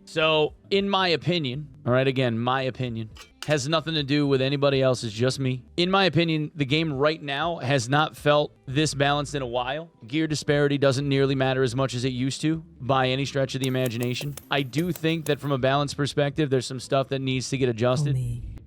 So, in my opinion, all right, again, my opinion, has nothing to do with anybody else, it's just me. In my opinion, the game right now has not felt this balanced in a while. Gear disparity doesn't nearly matter as much as it used to by any stretch of the imagination. I do think that from a balance perspective, there's some stuff that needs to get adjusted.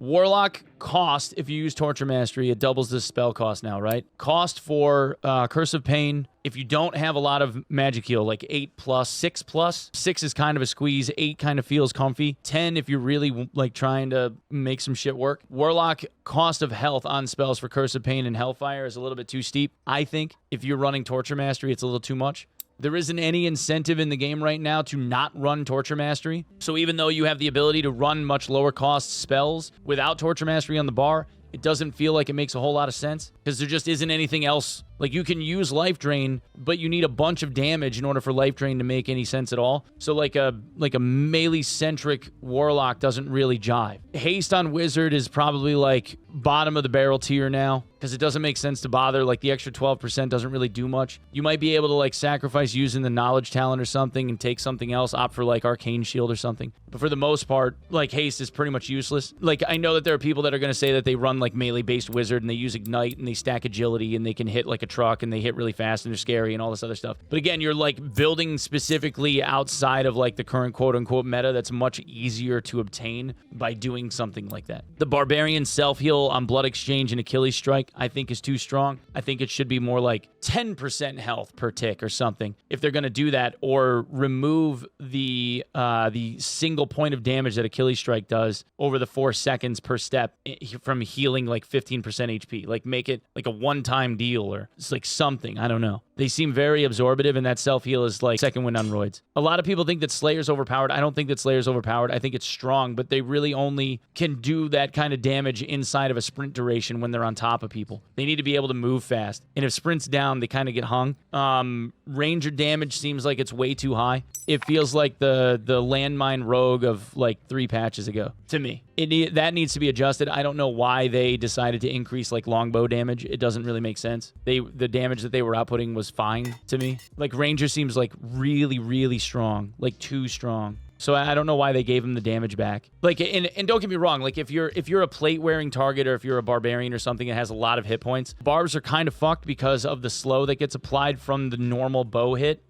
Warlock cost, if you use Torture Mastery, it doubles the spell cost now, right? Cost for Curse of Pain, if you don't have a lot of magic heal, like 8+, 6+. 6 is kind of a squeeze. 8 kind of feels comfy. 10 if you're really like trying to make some shit work. Warlock cost of health on spells for Curse of Pain and Hellfire is a little bit too steep. I think if you're running Torture Mastery, it's a little too much. There isn't any incentive in the game right now to not run Torture Mastery. So even though you have the ability to run much lower cost spells without Torture Mastery on the bar, it doesn't feel like it makes a whole lot of sense because there just isn't anything else. Like, you can use Life Drain, but you need a bunch of damage in order for Life Drain to make any sense at all. So like a melee-centric Warlock doesn't really jive. Haste on Wizard is probably like bottom of the barrel tier now because it doesn't make sense to bother. Like, the extra 12% doesn't really do much. You might be able to like sacrifice using the Knowledge Talent or something and take something else, opt for like Arcane Shield or something. But for the most part, like, Haste is pretty much useless. Like, I know that there are people that are going to say that they run like melee-based Wizard and they use Ignite and they stack Agility and they can hit like a truck and they hit really fast and they're scary and all this other stuff. But again, you're like building specifically outside of like the current quote-unquote meta that's much easier to obtain by doing something like that. The Barbarian self-heal on Blood Exchange and Achilles Strike I think is too strong. I think it should be more like 10% health per tick or something if they're going to do that, or remove the single point of damage that Achilles Strike does over the 4 seconds per step from healing like 15% HP. Like, make it like a one-time deal, or it's like something. I don't know. They seem very absorbative, and that self-heal is like second wind on roids. A lot of people think that Slayer's overpowered. I don't think that Slayer's overpowered. I think it's strong, but they really only can do that kind of damage inside of a sprint duration when they're on top of people. They need to be able to move fast. And if sprint's down, they kind of get hung. Ranger damage seems like it's way too high. It feels like the landmine rogue of like 3 patches ago to me. That needs to be adjusted. I don't know why they decided to increase like longbow damage. It doesn't really make sense. The damage that they were outputting was fine to me. Like, Ranger seems like really, really strong, like too strong. So I don't know why they gave him the damage back. Like, and don't get me wrong, like if you're a plate-wearing target, or if you're a barbarian or something that has a lot of hit points, barbs are kind of fucked because of the slow that gets applied from the normal bow hit.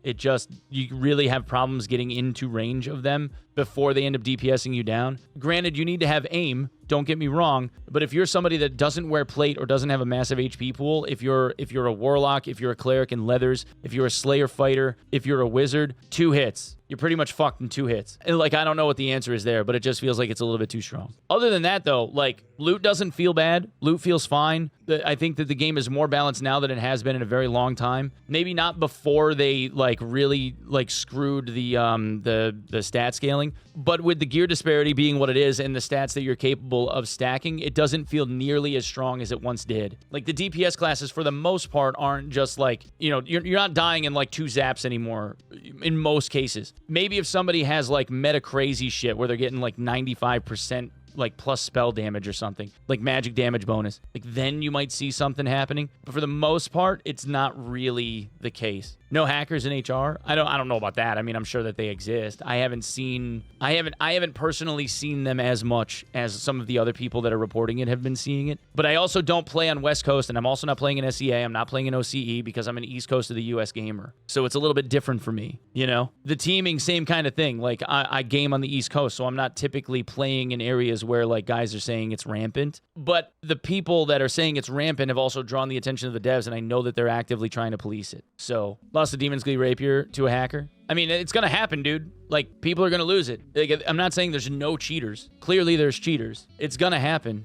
You really have problems getting into range of them before they end up DPSing you down. Granted, you need to have aim, don't get me wrong, but if you're somebody that doesn't wear plate or doesn't have a massive HP pool, if you're a warlock, if you're a cleric in leathers, if you're a slayer fighter, if you're a wizard, 2 hits. You're pretty much fucked in 2 hits. And like, I don't know what the answer is there, but it just feels like it's a little bit too strong. Other than that though, like, loot doesn't feel bad. Loot feels fine. I think that the game is more balanced now than it has been in a very long time. Maybe not before they like really like screwed the stat scaling, but with the gear disparity being what it is and the stats that you're capable of stacking, it doesn't feel nearly as strong as it once did. Like, the DPS classes for the most part aren't just like, you know, you're not dying in like 2 zaps anymore in most cases. Maybe if somebody has like meta crazy shit where they're getting like 95% like plus spell damage or something, like magic damage bonus, like then you might see something happening. But for the most part, it's not really the case. No hackers in HR? I don't know about that. I mean, I'm sure that they exist. I haven't personally seen them as much as some of the other people that are reporting it have been seeing it. But I also don't play on West Coast, and I'm also not playing in SEA. I'm not playing in OCE because I'm an East Coast of the US gamer. So it's a little bit different for me, you know? The teaming, same kind of thing. Like, I game on the East Coast, so I'm not typically playing in areas where like guys are saying it's rampant. But the people that are saying it's rampant have also drawn the attention of the devs, and I know that they're actively trying to police it. So, lost a Demon's Glee Rapier to a hacker. I mean, it's going to happen, dude. Like, people are going to lose it. Like, I'm not saying there's no cheaters. Clearly, there's cheaters. It's going to happen.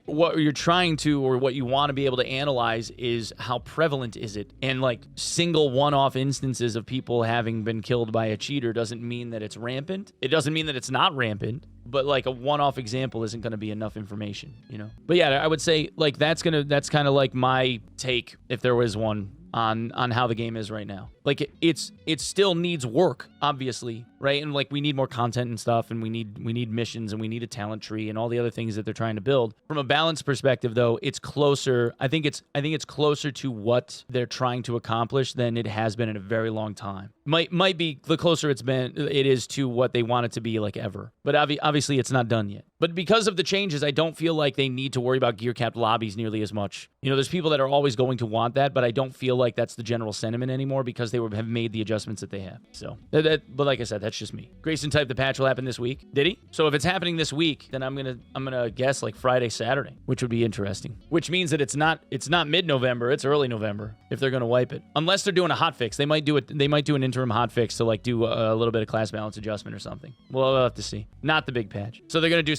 What you're trying to, or what you want to be able to analyze is how prevalent is it? And, like, single one-off instances of people having been killed by a cheater doesn't mean that it's rampant. It doesn't mean that it's not rampant. But, like, a one-off example isn't going to be enough information, you know? But, yeah, I would say, like, that's kind of like my take, if there was one, on how the game is right now. Like it still needs work, obviously, right? And like we need more content and stuff, and we need missions, and we need a talent tree, and all the other things that they're trying to build. From a balance perspective, though, it's closer. I think it's closer to what they're trying to accomplish than it has been in a very long time. Might be the closer it is to what they want it to be, like, ever. But obviously, it's not done yet. But because of the changes, I don't feel like they need to worry about gear capped lobbies nearly as much. You know, there's people that are always going to want that, but I don't feel like that's the general sentiment anymore because they have made the adjustments that they have. So, but like I said, that's just me. Grayson typed the patch will happen this week. Did he? So if it's happening this week, then I'm gonna guess like Friday, Saturday, which would be interesting. Which means that it's not mid-November, it's early November if they're gonna wipe it. Unless they're doing a hot fix, they might do an interim hot fix to like do a little bit of class balance adjustment or something. We'll have to see. Not the big patch. So they're gonna do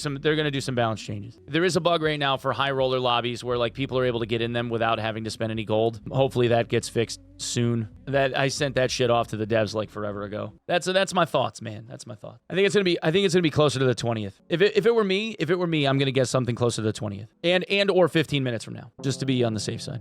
some balance changes. There is a bug right now for high roller lobbies where like people are able to get in them without having to spend any gold. Hopefully that gets fixed soon. That I sent that shit off to the devs like forever ago. That's my thoughts, man. That's my thought. I think it's gonna be closer to the 20th. If it were me, I'm gonna guess something closer to the 20th. And or 15 minutes from now, just to be on the safe side.